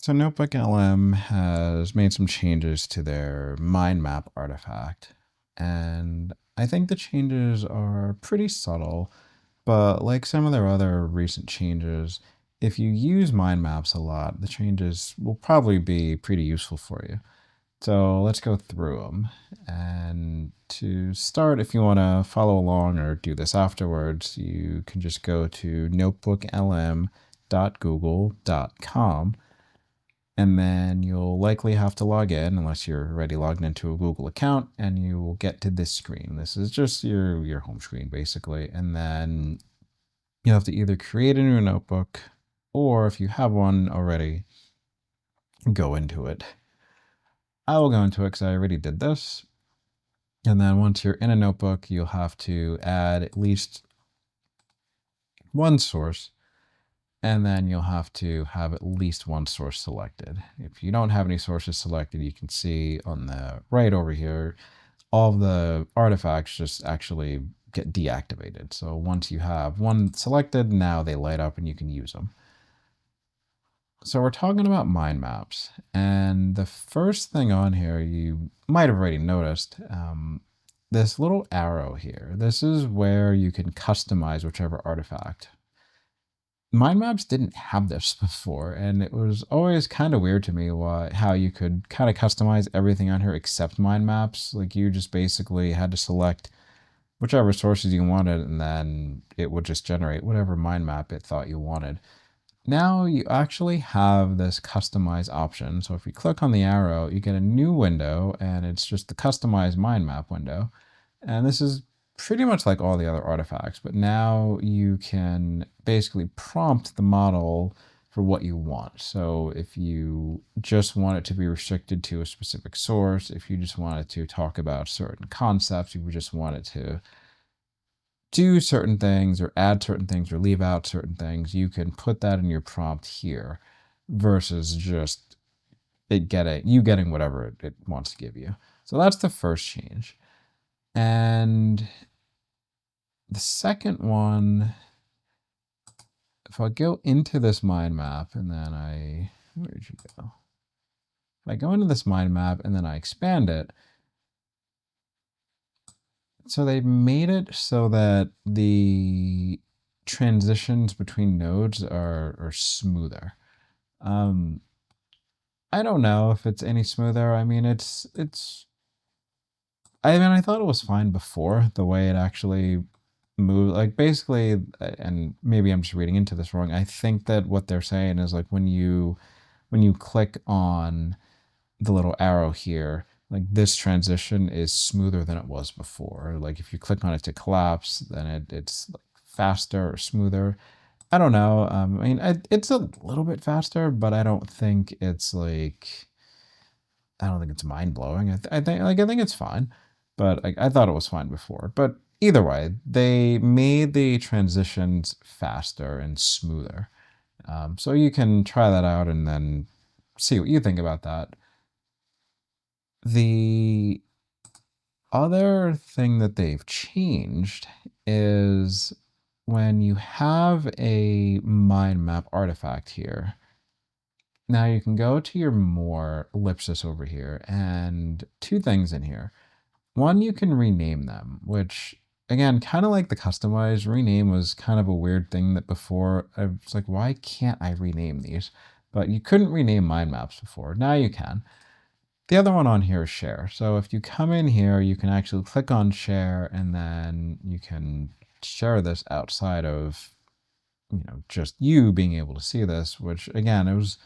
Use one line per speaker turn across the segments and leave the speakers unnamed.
So NotebookLM has made some changes to their mind map artifact, and I think the changes are pretty subtle, but like some of their other recent changes, if you use mind maps a lot, the changes will probably be pretty useful for you. So let's go through them. And to start, if you want to follow along or do this afterwards, you can just go to notebooklm.google.com. And then you'll likely have to log in unless you're already logged into a Google account, and you will get to this screen. This is just your home screen basically. And then you'll have to either create a new notebook, or if you have one already, go into it. I will go into it because I already did this. And then once you're in a notebook, you'll have to add at least one source, and then you'll have to have at least one source selected. If you don't have any sources selected, you can see on the right over here, all of the artifacts just actually get deactivated. So once you have one selected, now they light up and you can use them. So we're talking about mind maps, and the first thing on here, you might have already noticed, this little arrow here. This is where you can customize whichever artifact. Mind maps didn't have this before, and it was always kind of weird to me how you could kind of customize everything on here except mind maps. Like you just basically had to select whichever sources you wanted, and then it would just generate whatever mind map it thought you wanted. Now you actually have this customize option. So if you click on the arrow, you get a new window, and it's just the customize mind map window. And this is pretty much like all the other artifacts, but now you can basically prompt the model for what you want. So if you just want it to be restricted to a specific source, if you just want it to talk about certain concepts, if you just want it to do certain things or add certain things or leave out certain things, you can put that in your prompt here versus just you getting whatever it wants to give you. So that's the first change. And the second one, if I go into this mind map and then where'd you go? If I go into this mind map and then I expand it, so they made it so that the transitions between nodes are smoother. I don't know if it's any smoother. I mean, I thought it was fine before, the way it actually moved. Like basically, and maybe I'm just reading into this wrong, I think that what they're saying is like when you click on the little arrow here, like this transition is smoother than it was before. Like if you click on it to collapse, then it's like faster or smoother. I don't know. I mean, it's a little bit faster, but I don't think it's mind blowing. I think it's fine, but I thought it was fine before. But either way, they made the transitions faster and smoother. So you can try that out and then see what you think about that. The other thing that they've changed is when you have a mind map artifact here, now you can go to your more ellipsis over here, and two things in here. One, you can rename them, which again, kind of like the customize, rename was kind of a weird thing that before I was like, why can't I rename these? But you couldn't rename mind maps before. Now you can. The other one on here is share. So if you come in here, you can actually click on share, and then you can share this outside of, just you being able to see this, which again, it was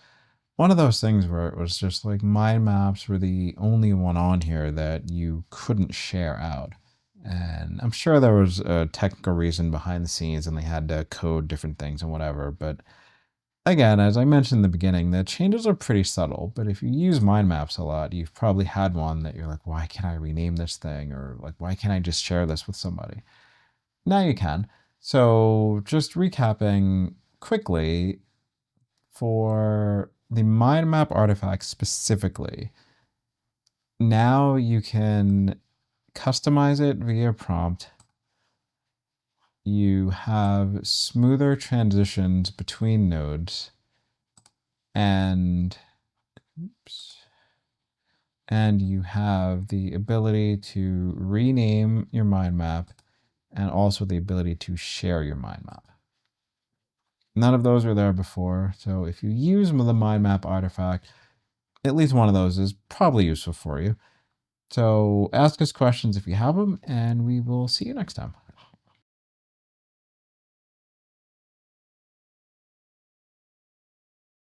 one of those things where it was just like mind maps were the only one on here that you couldn't share out. And I'm sure there was a technical reason behind the scenes and they had to code different things and whatever, but again, as I mentioned in the beginning, the changes are pretty subtle, but if you use mind maps a lot, you've probably had one that you're like, why can't I rename this thing? Or like, why can't I just share this with somebody? Now you can. So just recapping quickly, for the mind map artifact specifically, now you can customize it via prompt. You have smoother transitions between nodes. and and you have the ability to rename your mind map and also the ability to share your mind map. None of those were there before, so if you use the mind map artifact, at least one of those is probably useful for you. So ask us questions if you have them, and we will see you next time.